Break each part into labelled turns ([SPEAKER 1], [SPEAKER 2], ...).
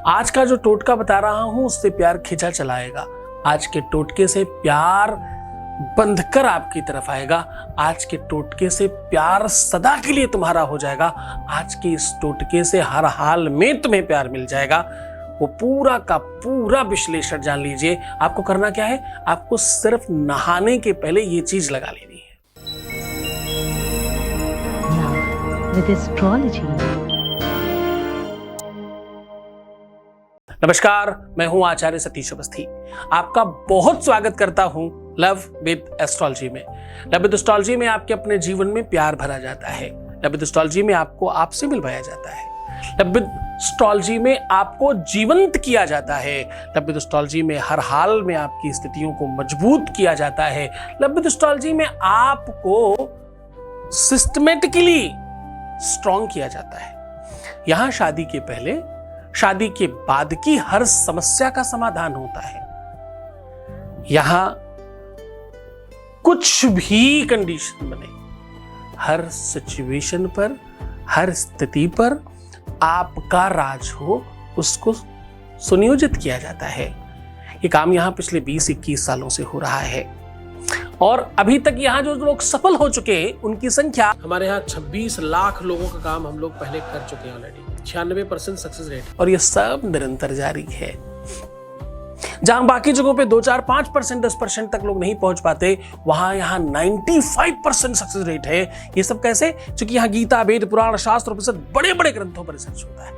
[SPEAKER 1] आज का जो टोटका बता रहा हूं उससे प्यार खिंचा चलाएगा। आज के टोटके से प्यार बंधकर आपकी तरफ आएगा। आज के टोटके से प्यार सदा के लिए तुम्हारा हो जाएगा। आज के इस टोटके से हर हाल में तुम्हें प्यार मिल जाएगा। वो पूरा का पूरा विश्लेषण जान लीजिए। आपको करना क्या है, आपको सिर्फ नहाने के पहले ये चीज लगा लेनी है।
[SPEAKER 2] With astrology.
[SPEAKER 1] नमस्कार, मैं हूं आचार्य सतीश अवस्थी। आपका बहुत स्वागत करता हूं लव विद एस्ट्रोलॉजी में। लव विद एस्ट्रोलॉजी में आपके अपने जीवन में प्यार भरा जाता है। लव विद एस्ट्रोलॉजी में आपको आपसे मिलवाया जाता है। लव विद एस्ट्रोलॉजी में आपको जीवंत किया जाता है। लव विद एस्ट्रोलॉजी में हर हाल में आपकी स्थितियों को मजबूत किया जाता है। लव विद एस्ट्रोलॉजी में आपको सिस्टमेटिकली स्ट्रॉन्ग किया जाता है। यहां शादी के पहले, शादी के बाद की हर समस्या का समाधान होता है। यहां कुछ भी कंडीशन बने, हर सिचुएशन पर, हर स्थिति पर आपका राज हो, उसको सुनियोजित किया जाता है। ये काम यहां पिछले 20-21 सालों से हो रहा है और अभी तक यहाँ जो लोग सफल हो चुके हैं उनकी संख्या, हमारे यहाँ 26 लाख लोगों का काम हम लोग पहले कर चुके हैं ऑलरेडी। 96% सक्सेस रेट, और ये सब निरंतर जारी है। जहां बाकी जगहों पे 2-4-5%, 10% तक लोग नहीं पहुंच पाते, वहां यहाँ 95% सक्सेस रेट है। ये सब कैसे? क्योंकि यहाँ गीता, वेद, पुराण, शास्त्र, उपनिषद, बड़े बड़े ग्रंथों पर रिसर्च होता है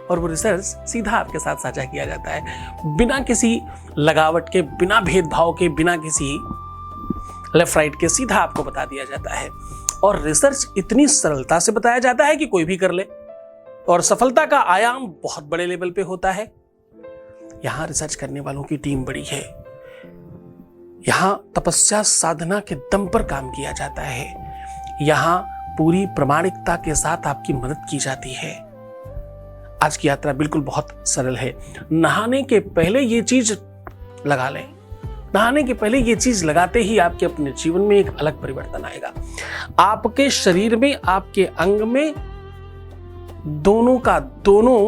[SPEAKER 1] और वो रिसर्च सीधा आपके साथ साझा किया जाता है, बिना किसी लगावट के, बिना भेदभाव के, बिना किसी लेफ्ट राइट के, सीधा आपको बता दिया जाता है। और रिसर्च इतनी सरलता से बताया जाता है कि कोई भी कर ले, और सफलता का आयाम बहुत बड़े लेवल पे होता है। यहां रिसर्च करने वालों की टीम बड़ी है। यहां तपस्या साधना के दम पर काम किया जाता है। यहां पूरी प्रामाणिकता के साथ आपकी मदद की जाती है। आज की यात्रा बिल्कुल बहुत सरल है। नहाने के पहले ये चीज लगा लें। नहाने के पहले ये चीज लगाते ही आपके अपने जीवन में एक अलग परिवर्तन आएगा। आपके शरीर में, आपके अंग में दोनों का दोनों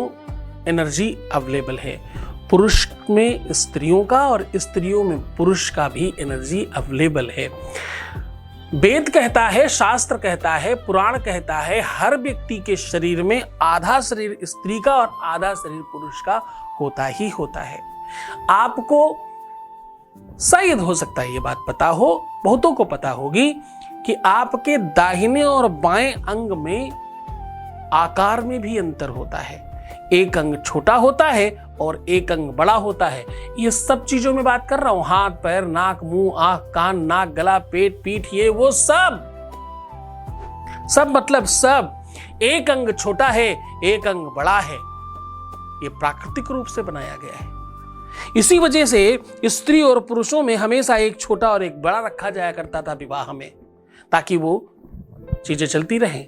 [SPEAKER 1] एनर्जी अवेलेबल है। पुरुष में स्त्रियों का और स्त्रियों में पुरुष का भी एनर्जी अवेलेबल है। वेद कहता है, शास्त्र कहता है, पुराण कहता है, हर व्यक्ति के शरीर में आधा शरीर स्त्री का और आधा शरीर पुरुष का होता ही होता है। आपको शायद हो सकता है ये बात पता हो, बहुतों को पता होगी कि आपके दाहिने और बाएं अंग में आकार में भी अंतर होता है। एक अंग छोटा होता है और एक अंग बड़ा होता है। ये सब चीजों में बात कर रहा हूं, हाथ, पैर, नाक, मुंह, आंख, कान, नाक, गला, पेट, पीठ, ये वो सब मतलब सब। एक अंग छोटा है, एक अंग बड़ा है। ये प्राकृतिक रूप से बनाया गया है। इसी वजह से स्त्री और पुरुषों में हमेशा एक छोटा और एक बड़ा रखा जाया करता था विवाह में, ताकि वो चीजें चलती रहें।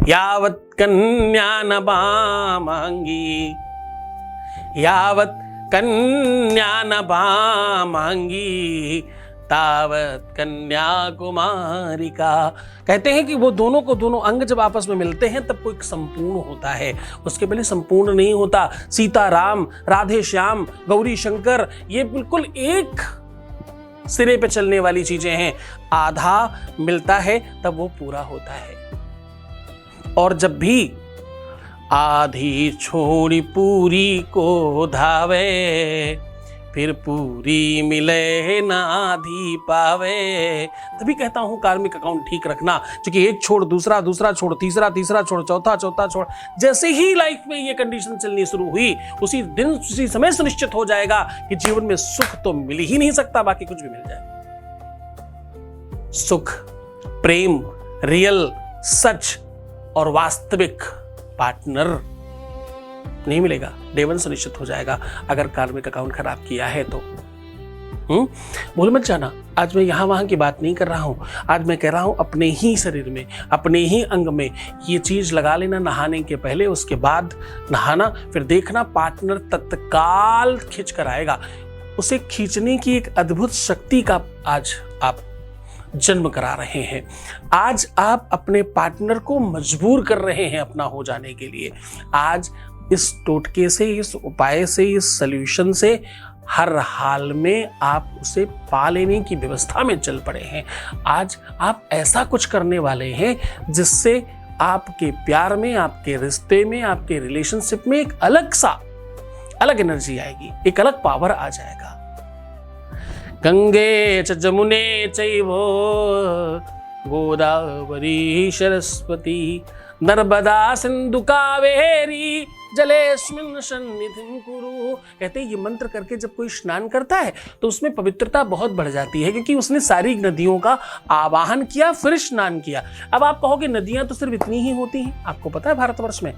[SPEAKER 1] यावत कन्या न बामांगी, यावत कन्या न बामांगी, तावत कन्याकुमारिका। कहते हैं कि वो दोनों को दोनों अंग जब आपस में मिलते हैं तब कोई संपूर्ण होता है, उसके पहले संपूर्ण नहीं होता। सीता राम, राधे श्याम, गौरी शंकर, ये बिल्कुल एक सिरे पे चलने वाली चीजें हैं। आधा मिलता है तब वो पूरा होता है। और जब भी आधी छोड़ी पूरी को धावे, फिर पूरी मिले ना आधी पावे। तभी कहता हूं कार्मिक अकाउंट ठीक रखना, क्योंकि एक छोड़ दूसरा, दूसरा छोड़ तीसरा, तीसरा छोड़ चौथा, चौथा छोड़, जैसे ही लाइफ में ये कंडीशन चलनी शुरू हुई, उसी दिन उसी समय सुनिश्चित हो जाएगा कि जीवन में सुख तो मिल ही नहीं सकता, बाकी कुछ भी मिल जाए। सुख, प्रेम, रियल, सच और वास्तविक पार्टनर नहीं मिलेगा। डे 1 सुनिश्चित हो जाएगा अगर कार्मिक अकाउंट खराब किया है तो। भूल मत जाना, आज मैं यहां वहां की बात नहीं कर रहा हूं। आज मैं कह रहा हूं अपने ही शरीर में, अपने ही अंग में ये चीज लगा लेना नहाने के पहले। उसके बाद नहाना, फिर देखना पार्टनर तत्काल खींच कर आएगा। उसे खींचने की एक अद्भुत शक्ति का आज आप जन्म करा रहे हैं। आज आप अपने पार्टनर को मजबूर कर रहे हैं अपना हो जाने के लिए। आज इस टोटके से, इस उपाय से, इस सल्यूशन से हर हाल में आप उसे पा लेने की व्यवस्था में चल पड़े हैं। आज आप ऐसा कुछ करने वाले हैं जिससे आपके प्यार में, आपके रिश्ते में, आपके रिलेशनशिप में एक अलग एनर्जी आएगी, एक अलग पावर आ जाएगा। गंगे च जमुने चैव गोदावरी सरस्वती नर्मदा सिंधु कावेरी जलेस्मिन् सन्निधिं कुरु। कहते हैं ये मंत्र करके जब कोई स्नान करता है तो उसमें पवित्रता बहुत बढ़ जाती है, क्योंकि उसने सारी नदियों का आवाहन किया फिर स्नान किया। अब आप कहोगे नदियां तो सिर्फ इतनी ही होती हैं। आपको पता है भारतवर्ष में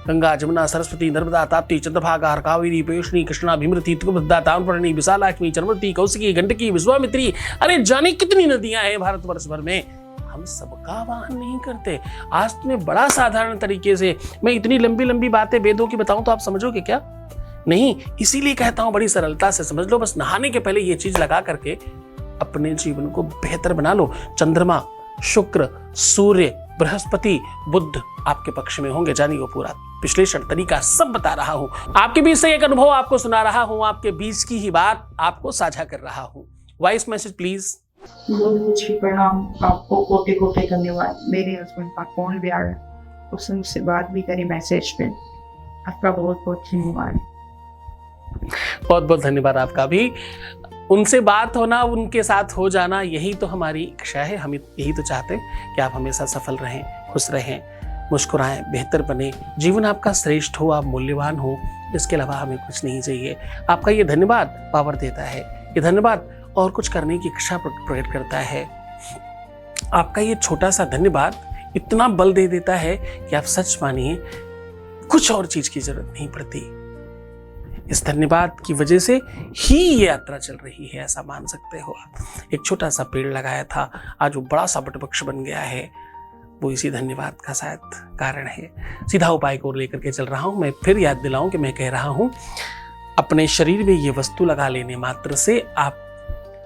[SPEAKER 1] गंगा, जमुना, सरस्वती, नर्मदा, ताप्ती, चंद्रभागा, कावेरी, पेशनी, कृष्णा, भीमरती, तुंगभद्रा, ताम्रपर्णी, विशालाक्ष्मी, चर्मवती, कौशिकी, गंडकी, विश्वामित्री, अरे जाने कितनी नदियां हैं भारतवर्ष भर में। हम सबका आवाहन नहीं करते। आज तुम्हें बड़ा साधारण तरीके से मैं इतनी लंबी लंबी बातें वेदों की बताऊं तो आप समझोगे क्या? नहीं, इसीलिए कहता हूं बड़ी सरलता से समझ लो। बस नहाने के पहले ये चीज लगा करके अपने जीवन को बेहतर बना लो। चंद्रमा, शुक्र, सूर्य, बृहस्पति, बुध आपके पक्ष में होंगे। जानिए वो पूरा विश्लेषण तरीका सब बता रहा हूं। आपके बीच से एक अनुभव आपको सुना रहा हूं, आपके बीच की ही बात आपको साझा कर रहा हूं। Voice message please.
[SPEAKER 3] बहुत ही प्रणाम, आपको कोटि कोटि धन्यवाद। मेरे हस्बैंड का कौन भी आ रहा है, उसने मुझसे बात भी करी मैसेज पे। आपका बहुत बहुत धन्यवाद।
[SPEAKER 1] बहुत बहुत धन्यवाद आपका भी। उनसे बात होना, उनके साथ हो जाना, यही तो हमारी इच्छा है। हम यही तो चाहते हैं कि आप हमेशा सफल रहें, खुश रहें, मुस्कुराएं, बेहतर बने, जीवन आपका श्रेष्ठ हो, आप मूल्यवान हो। इसके अलावा हमें कुछ नहीं चाहिए। आपका ये धन्यवाद पावर देता है, ये धन्यवाद और कुछ करने की इच्छा प्रकट करता है। आपका ये छोटा सा धन्यवाद इतना बल दे देता है कि आप सच मानिए कुछ और चीज की जरूरत नहीं पड़ती। इस धन्यवाद की वजह से ही ये यात्रा चल रही है, ऐसा मान सकते हो आप। एक छोटा सा पेड़ लगाया था, आज वो बड़ा सा वटवृक्ष बन गया है। वो इसी धन्यवाद का शायद कारण है। सीधा उपाय को लेकर के चल रहा हूं। मैं फिर याद दिलाऊं कि मैं कह रहा हूं, अपने शरीर में ये वस्तु लगा लेने मात्र से आप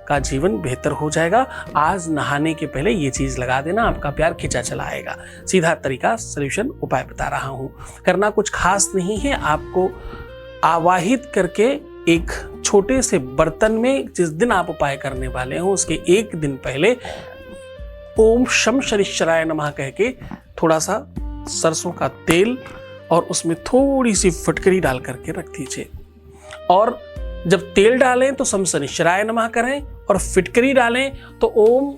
[SPEAKER 1] का जीवन बेहतर हो जाएगा। आज नहाने के पहले ये चीज लगा देना, आपका प्यार खिंचा चला आएगा। सीधा तरीका, सॉल्यूशन, उपाय बता रहा हूं। करना कुछ खास नहीं है। आपको आवाहित करके एक छोटे से बर्तन में जिस दिन आप उपाय करने वाले हो उसके एक दिन पहले ओम शम शनिश्चराय नमः कह के थोड़ा सा सरसों का तेल और उसमें थोड़ी सी फटकरी डाल करके रख दीजिए। और जब तेल डालें तो शम शनिश्चराय नमः करें, और फिटकरी डालें तो ओम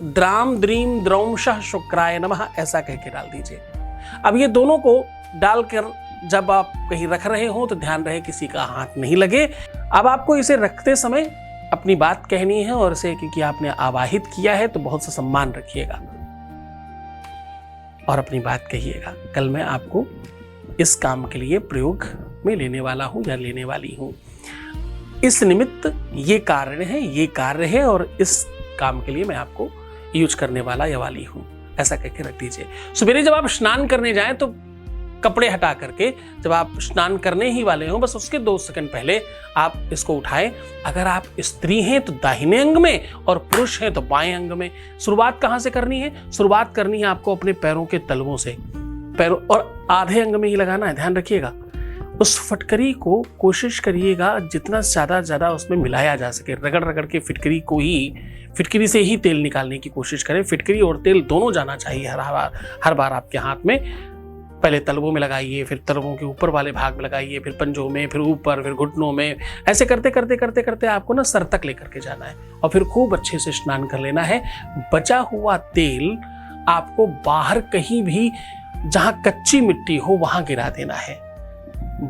[SPEAKER 1] द्राम द्रीम द्रौमशः शुक्राय नमः ऐसा कह के डाल दीजिए। अब ये दोनों को डालकर जब आप कहीं रख रहे हो तो ध्यान रहे किसी का हाथ नहीं लगे। अब आपको इसे रखते समय अपनी बात कहनी है, और इसे क्योंकि आपने आवाहित किया है तो बहुत सा सम्मान रखिएगा और अपनी बात कहिएगा। कल मैं आपको इस काम के लिए प्रयोग में लेने वाला हूं या लेने वाली हूं। इस निमित्त ये कारण है, ये कार्य है, और इस काम के लिए मैं आपको यूज करने वाला या वाली हूं, ऐसा कह के रख दीजिए। सवेरे जब आप स्नान करने जाएं तो कपड़े हटा करके, जब आप स्नान करने ही वाले हो बस उसके 2 सेकंड पहले आप इसको उठाएं। अगर आप स्त्री हैं तो दाहिने अंग में और पुरुष हैं तो बाएं अंग में। शुरुआत कहां से करनी है? शुरुआत करनी है आपको अपने पैरों के तलवों से, पैरों और आधे अंग में ही लगाना है, ध्यान रखिएगा। उस फटकरी को कोशिश करिएगा जितना ज्यादा उसमें मिलाया जा सके। रगड़ रगड़ के फिटकरी से ही तेल निकालने की कोशिश करें। फिटकरी और तेल दोनों जाना चाहिए हर बार आपके हाथ में। पहले तलवों में लगाइए, फिर तलवों के ऊपर वाले भाग में लगाइए, फिर पंजों में, फिर ऊपर, फिर घुटनों में। ऐसे करते करते आपको ना सर तक लेकर के जाना है, और फिर खूब अच्छे से स्नान कर लेना है। बचा हुआ तेल आपको बाहर कहीं भी जहां कच्ची मिट्टी हो वहां गिरा देना है।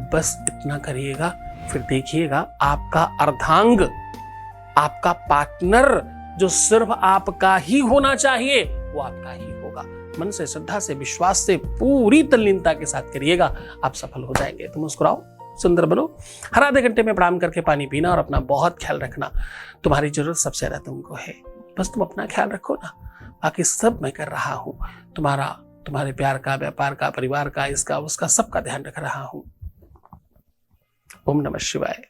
[SPEAKER 1] बस इतना करिएगा, फिर देखिएगा आपका अर्धांग, आपका पार्टनर जो सिर्फ आपका ही होना चाहिए वो आपका ही होगा। मन से, श्रद्धा से, विश्वास से, पूरी तल्लीनता के साथ करिएगा, आप सफल हो जाएंगे। तो मुस्कुराओ, सुंदर बनो। हर आधे घंटे में प्रणाम करके पानी पीना और अपना बहुत ख्याल रखना। तुम्हारी जरूरत सबसे ज्यादा तुमको है, बस तुम अपना ख्याल रखो ना, बाकी सब मैं कर रहा हूं। तुम्हारे प्यार का, व्यापार का, परिवार का, इसका उसका सबका ध्यान रख रहा हूं। ओम नमः शिवाय।